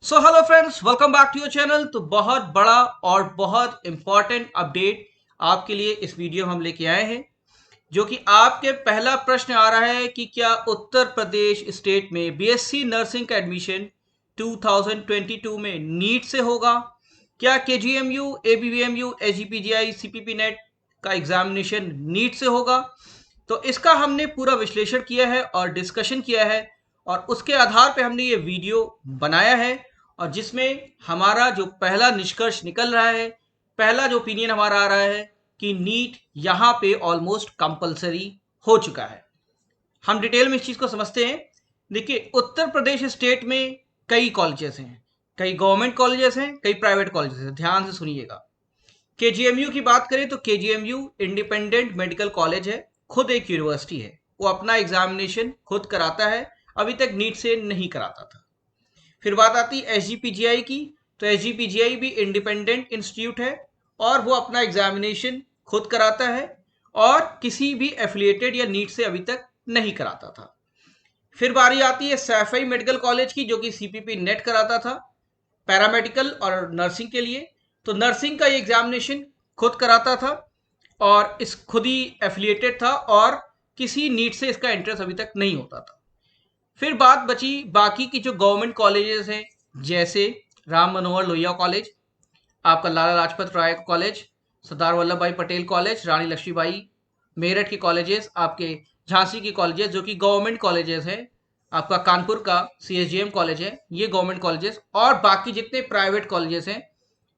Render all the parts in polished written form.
So hello friends, welcome back to your channel. तो बहुत बड़ा और बहुत इंपॉर्टेंट अपडेट आपके लिए इस वीडियो में हम लेके आए हैं, जो कि आपके पहला प्रश्न आ रहा है कि क्या उत्तर प्रदेश स्टेट में बीएससी नर्सिंग का एडमिशन 2022 में नीट से होगा? क्या केजीएमयू, एबीवीएमयू, एसजीपीजीआई, सीपीपी नेट का एग्जामिनेशन नीट से होगा? तो इसका हमने पूरा विश्लेषण किया है और डिस्कशन किया है, और उसके आधार पे हमने ये वीडियो बनाया है, और जिसमें हमारा जो पहला निष्कर्ष निकल रहा है, पहला जो ओपिनियन हमारा आ रहा है कि नीट यहाँ पे ऑलमोस्ट कंपलसरी हो चुका है। हम डिटेल में इस चीज़ को समझते हैं। देखिए, उत्तर प्रदेश स्टेट में कई कॉलेजेस हैं, कई गवर्नमेंट कॉलेजेस हैं, कई प्राइवेट कॉलेजेस हैं। ध्यान से सुनिएगा। केजीएमयू की बात करें तो केजीएमयू इंडिपेंडेंट मेडिकल कॉलेज है, खुद एक यूनिवर्सिटी है। वो अपना एग्जामिनेशन खुद कराता है, अभी तक नीट से नहीं कराता था। फिर बात आती है एसजीपीजीआई की, तो एसजीपीजीआई भी इंडिपेंडेंट इंस्टीट्यूट है और वो अपना एग्जामिनेशन खुद कराता है और किसी भी एफिलिएटेड या नीट से अभी तक नहीं कराता था। फिर बारी आती है सैफई मेडिकल कॉलेज की, जो कि सीपीपी नेट कराता था पैरामेडिकल और नर्सिंग के लिए। तो नर्सिंग का ये एग्जामिनेशन खुद कराता था और इस खुद ही एफिलिएटेड था, और किसी नीट से इसका एंट्रेंस अभी तक नहीं होता था। फिर बात बची बाकी की जो गवर्नमेंट कॉलेजेस हैं, जैसे राम मनोहर लोहिया कॉलेज, आपका लाला लाजपत राय कॉलेज, सरदार वल्लभ भाई पटेल कॉलेज, रानी लक्ष्मीबाई, मेरठ के कॉलेजेस, आपके झांसी की कॉलेजेस जो कि गवर्नमेंट कॉलेजेस हैं, आपका कानपुर का सीएसजीएम कॉलेज है, ये गवर्नमेंट कॉलेजेस, और बाकी जितने प्राइवेट कॉलेजेस हैं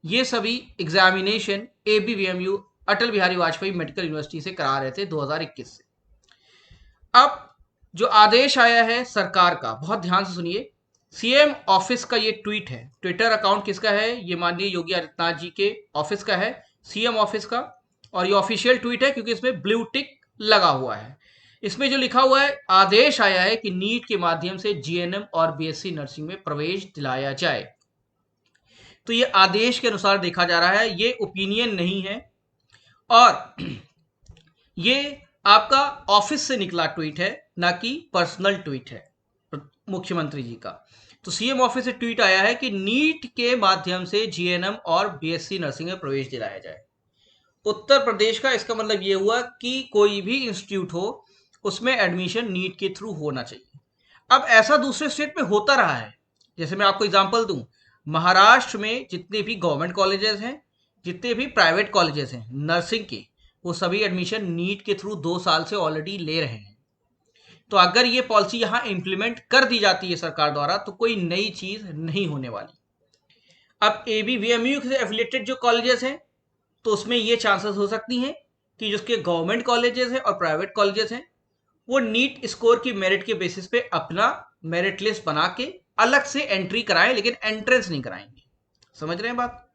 ये सभी examination एबीवीएमयू Atal Bihari Vajpayee medical university से करा रहे थे 2021 से। अब जो आदेश आया है सरकार का, बहुत ध्यान से सुनिए। सीएम ऑफिस का ये ट्वीट है, ट्विटर अकाउंट किसका है? ये माननीय योगी आदित्यनाथ जी के ऑफिस का है, सीएम ऑफिस का। और ये ऑफिशियल ट्वीट है क्योंकि इसमें ब्लू टिक लगा हुआ है। इसमें जो लिखा हुआ है, आदेश आया है कि नीट के माध्यम से जीएनएम और बीएससी नर्सिंग में प्रवेश दिलाया जाए। तो ये आदेश के अनुसार देखा जा रहा है, ये ओपिनियन नहीं है, और ये आपका ऑफिस से निकला ट्वीट है, ना कि पर्सनल ट्वीट है मुख्यमंत्री जी का। तो सीएम ऑफिस से ट्वीट आया है कि नीट के माध्यम से जीएनएम और बीएससी नर्सिंग में प्रवेश दिलाया जाए उत्तर प्रदेश का। इसका मतलब ये हुआ कि कोई भी इंस्टीट्यूट हो उसमें एडमिशन नीट के थ्रू होना चाहिए। अब ऐसा दूसरे स्टेट में होता रहा है। जैसे मैं आपको एग्जांपल दूं, महाराष्ट्र में जितने भी गवर्नमेंट कॉलेजेस हैं, जितने भी प्राइवेट कॉलेजेस हैं नर्सिंग के, वो सभी एडमिशन नीट के थ्रू 2 साल से ऑलरेडी ले रहे हैं। तो अगर ये पॉलिसी यहाँ इंप्लीमेंट कर दी जाती है सरकार द्वारा, तो कोई नई चीज नहीं होने वाली। अब एबीवीएमयू से एफिलेटेड जो कॉलेजेस हैं, तो उसमें ये चांसेस हो सकती हैं कि जिसके गवर्नमेंट कॉलेजेस हैं और प्राइवेट कॉलेजेस हैं, वो नीट स्कोर की मेरिट के बेसिस पे अपना मेरिट लिस्ट बना के अलग से एंट्री कराएं, लेकिन एंट्रेंस नहीं कराएंगे। समझ रहे हैं बात?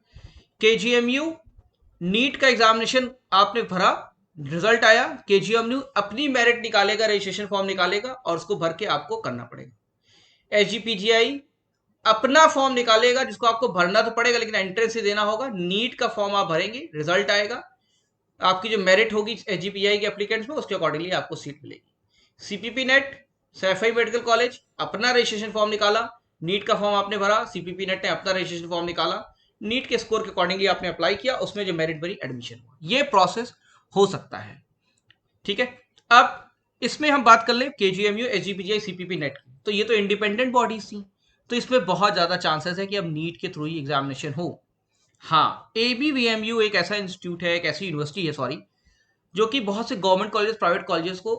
केजीएमयू नीट का एग्जामिनेशन आपने भरा, रिजल्ट आया, केजीएमयू अपनी मेरिट निकालेगा, रजिस्ट्रेशन फॉर्म निकालेगा और उसको भर के आपको करना पड़ेगा। एसजीपीजीआई अपना फॉर्म निकालेगा, जिसको आपको भरना तो पड़ेगा लेकिन एंट्रेंस ही देना होगा। नीट का फॉर्म आप भरेंगे, रिजल्ट आएगा, आपकी जो मेरिट होगी एसजीपीजीआई के एप्लीकेंट्स में, उसके अकॉर्डिंगली आपको सीट मिलेगी। CPP net, Saifai medical college, अपना रजिस्ट्रेशन फॉर्म निकाला, नीट का फॉर्म आपने भरा, सीपीपी नेट ने अपना रजिस्ट्रेशन फॉर्म निकाला, नीट के स्कोर के अकॉर्डिंगली आपने अप्लाई किया, उसमें जो मेरिट भरी, एडमिशन हुआ। ये प्रोसेस हो सकता है, ठीक है। अब इसमें हम बात कर ले केजीएमयू, एसजीपीजीआई, सीपीपी नेट की, तो ये तो इंडिपेंडेंट बॉडीज थी, तो इसमें बहुत ज्यादा चांसेस है कि अब नीट के थ्रू ही एग्जामिनेशन हो। हाँ, एबीवीएमयू एक ऐसा इंस्टीट्यूट है, एक ऐसी यूनिवर्सिटी है, सॉरी, जो कि बहुत से गवर्नमेंट कॉलेज, प्राइवेट कॉलेजेस को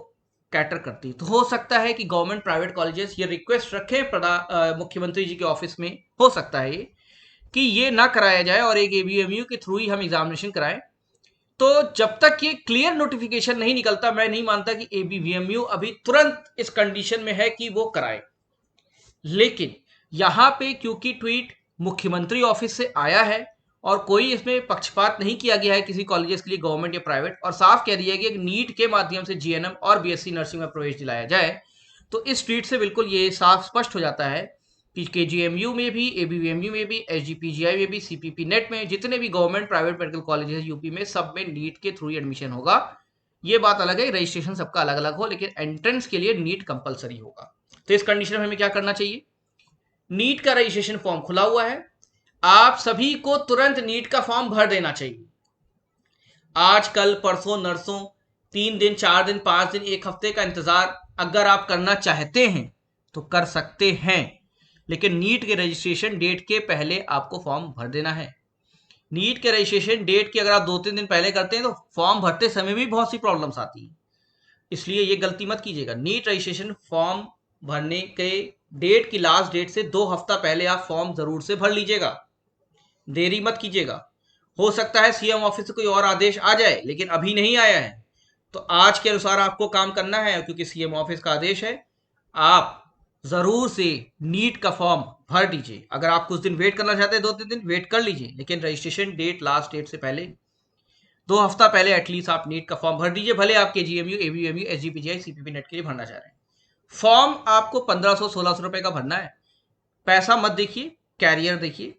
कैटर करती है। तो हो सकता है कि गवर्नमेंट प्राइवेट कॉलेजेस ये रिक्वेस्ट रखें मुख्यमंत्री जी के ऑफिस में, हो सकता है ये कि ये ना कराया जाए और एक एबीएमयू के थ्रू ही हम एग्जामिनेशन कराएं। तो जब तक ये क्लियर नोटिफिकेशन नहीं निकलता, मैं नहीं मानता कि एबीवीएमयू अभी तुरंत इस कंडीशन में है कि वो कराए। लेकिन यहां पे क्योंकि ट्वीट मुख्यमंत्री ऑफिस से आया है और कोई इसमें पक्षपात नहीं किया गया है किसी कॉलेजेस के लिए, गवर्नमेंट या प्राइवेट, और साफ कह दिया गया कि नीट के माध्यम से जीएनएम और बीएससी नर्सिंग में प्रवेश दिलाया जाए, तो इस ट्वीट से बिल्कुल ये साफ स्पष्ट हो जाता है कि केजीएमयू में भी, एबीवीएमयू में भी, एसजीपीजीआई में भी, सीपीपी नेट में, जितने भी government private medical colleges UP में, सब में नीट के थ्रू ही एडमिशन होगा। ये बात अलग है, रजिस्ट्रेशन सबका अलग अलग हो, लेकिन एंट्रेंस के लिए नीट कंपलसरी होगा। तो इस कंडीशन में हमें क्या करना चाहिए? नीट का रजिस्ट्रेशन फॉर्म खुला हुआ है, आप सभी को तुरंत नीट का फॉर्म भर देना चाहिए। आज कल परसों नरसों 3 दिन 4 दिन 5 दिन 1 हफ्ते का इंतजार अगर आप करना चाहते हैं तो कर सकते हैं, लेकिन नीट के रजिस्ट्रेशन डेट के पहले आपको फॉर्म भर देना है। नीट के रजिस्ट्रेशन डेट की अगर आप 2-3 दिन पहले करते हैं तो फॉर्म भरते समय भी बहुत सी प्रॉब्लम्स आती हैं, इसलिए ये गलती मत कीजिएगा। नीट रजिस्ट्रेशन फॉर्म भरने के डेट की लास्ट डेट से 2 हफ्ता पहले आप फॉर्म जरूर से भर लीजिएगा, देरी मत कीजिएगा। हो सकता है सीएम ऑफिस से कोई और आदेश आ जाए, लेकिन अभी नहीं आया है, तो आज के अनुसार आपको काम करना है, क्योंकि सीएम ऑफिस का आदेश है। आप जरूर से नीट का फॉर्म भर दीजिए। अगर आप कुछ दिन वेट करना चाहते हैं 2-3 दिन वेट कर लीजिए, लेकिन रजिस्ट्रेशन डेट लास्ट डेट से पहले 2 हफ्ता पहले एटलीस्ट आप नीट का फॉर्म भर दीजिए, भले आप केजीएमयू, एबीएमयू, एसजीपीजीआई, सीपीपी नेट के लिए भरना चाह रहे हैं। फॉर्म आपको 1500-1600 रुपए का भरना है। पैसा मत देखिए, कैरियर देखिए।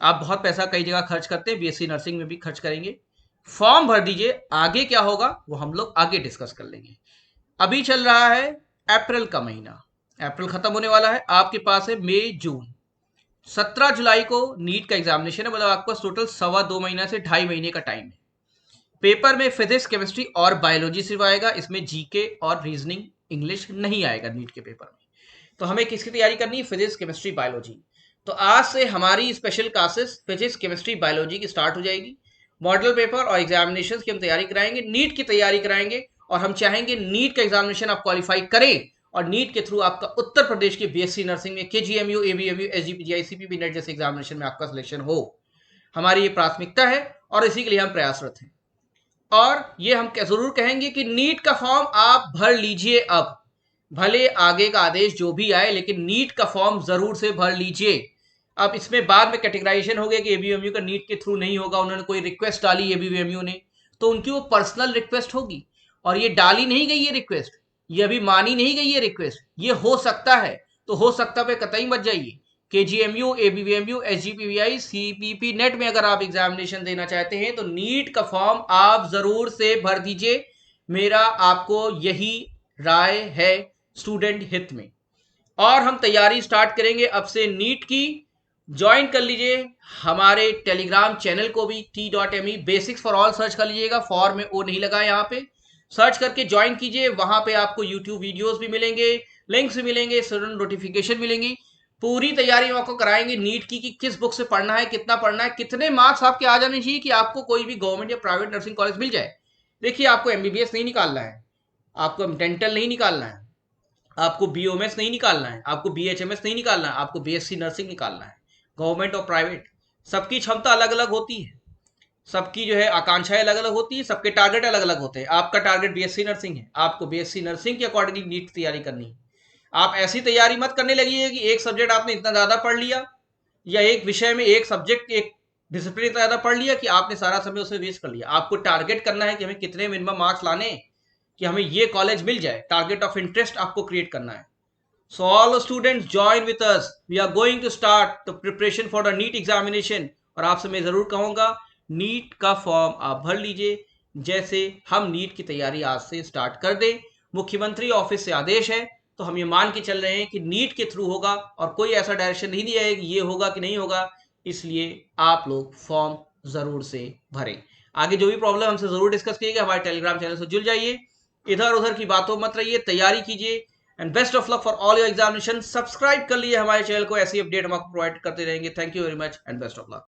आप बहुत पैसा कई जगह खर्च करते हैं, बीएससी नर्सिंग में भी खर्च करेंगे। फॉर्म भर दीजिए, आगे क्या होगा वो हम लोग आगे डिस्कस कर लेंगे। अभी चल रहा है अप्रैल का महीना, अप्रैल खत्म होने वाला है, आपके पास है मई जून। 17 जुलाई को नीट का एग्जामिनेशन है, मतलब आपके पास टोटल 2.25 महीना से 2.5 महीने का टाइम है। पेपर में फिजिक्स, केमिस्ट्री और बायोलॉजी सिर्फ आएगा, इसमें जीके और रीजनिंग, इंग्लिश नहीं आएगा नीट के पेपर में। तो हमें किसकी तैयारी करनी है? Physics, chemistry, biology. तो आज से हमारी special classes physics, chemistry, biology की स्टार्ट हो जाएगी। मॉडल पेपर और एग्जामिनेशन की हम तैयारी कराएंगे, नीट की तैयारी कराएंगे, और हम चाहेंगे नीट का एग्जामिनेशन आप क्वालिफाई करें और नीट के थ्रू आपका उत्तर प्रदेश के बीएससी नर्सिंग में केजीएमयू, एबीएमयू, एसजीपीजीआई, सीपीपी नेट जैसे एग्जामिनेशन में आपका सिलेक्शन हो। हमारी ये प्राथमिकता है और इसी के लिए हम प्रयासरत हैं। और ये हम जरूर कहेंगे कि नीट का फॉर्म आप भर लीजिए अब, भले आगे का आदेश जो भी आए, लेकिन नीट का फॉर्म जरूर से भर लीजिए। अब इसमें बाद में कैटेगराइजेशन हो गया कि एबीएमयू का नीट के थ्रू नहीं होगा, उन्होंने कोई रिक्वेस्ट डाली एबीएमयू ने, तो उनकी वो पर्सनल रिक्वेस्ट होगी, और ये डाली नहीं गई ये रिक्वेस्ट, ये अभी मानी नहीं गई ये रिक्वेस्ट। ये हो सकता है, तो हो सकता पे कतई मत जाइए। केजीएमयू, एबीएमयू, एसजीपीवीआई, सीपीपी नेट में अगर आप एग्जामिनेशन देना चाहते हैं तो नीट का फॉर्म आप जरूर से भर दीजिए, मेरा आपको यही राय है स्टूडेंट हित में। और हम तैयारी स्टार्ट करेंगे अब से नीट की। ज्वाइन कर लीजिए हमारे टेलीग्राम चैनल को भी, t.me basics for all search कर लीजिएगा, फॉर में ओ नहीं लगा यहाँ पे, सर्च करके ज्वाइन कीजिए। वहां पे आपको यूट्यूब वीडियोस भी मिलेंगे, लिंक्स भी मिलेंगे, सडन नोटिफिकेशन मिलेंगी। पूरी तैयारी हम आपको कराएंगे नीट की कि किस बुक से पढ़ना है, कितना पढ़ना है, कितने मार्क्स आपके आ जाने चाहिए कि आपको कोई भी गवर्नमेंट या प्राइवेट नर्सिंग कॉलेज मिल जाए। देखिए, आपको एमबीबीएस नहीं निकालना है, आपको डेंटल नहीं निकालना है, आपको बीओएमएस नहीं निकालना है, आपको बीएचएमएस नहीं निकालना है, आपको बीएससी नर्सिंग निकालना है। गवर्नमेंट और प्राइवेट सबकी क्षमता अलग अलग होती है, सबकी जो है आकांक्षाएं अलग अलग होती है, सबके टारगेट अलग अलग होते हैं। आपका टारगेट बीएससी नर्सिंग है, आपको बीएससी नर्सिंग के अकॉर्डिंगली नीट की तैयारी करनी है। आप ऐसी तैयारी मत करने लगी है कि एक सब्जेक्ट आपने इतना ज्यादा पढ़ लिया, या एक विषय में एक सब्जेक्ट एक डिसिप्लिन इतना ज्यादा पढ़ लिया कि आपने सारा समय उसे वेस्ट कर लिया। आपको टारगेट करना है कि हमें कितने मिनिमम मार्क्स लाने कि हमें ये कॉलेज मिल जाए, टारगेट ऑफ इंटरेस्ट आपको क्रिएट करना है। So all the students join with us. We are going to start the preparation for the NEET examination. और आपसे मैं जरूर कहूंगा नीट का फॉर्म आप भर लीजिए, जैसे हम नीट की तैयारी आज से स्टार्ट कर दें। मुख्यमंत्री ऑफिस से आदेश है, तो हम ये मान के चल रहे हैं कि नीट के थ्रू होगा, और कोई ऐसा डायरेक्शन नहीं दिया है कि ये होगा कि नहीं होगा। इसलिए आप लोग फॉर्म जरूर से भरें। आगे जो भी प्रॉब्लम हमसे जरूर डिस्कस कीजिएगा, हमारे टेलीग्राम चैनल से जुड़ जाइए, इधर उधर की बातों मत रहिए, तैयारी कीजिए। And best of luck for all your examination. Subscribe कर लिए हमारे चैनल को, ऐसी अपडेट हम आपको प्रोवाइड करते रहेंगे। Thank you very much and best of luck.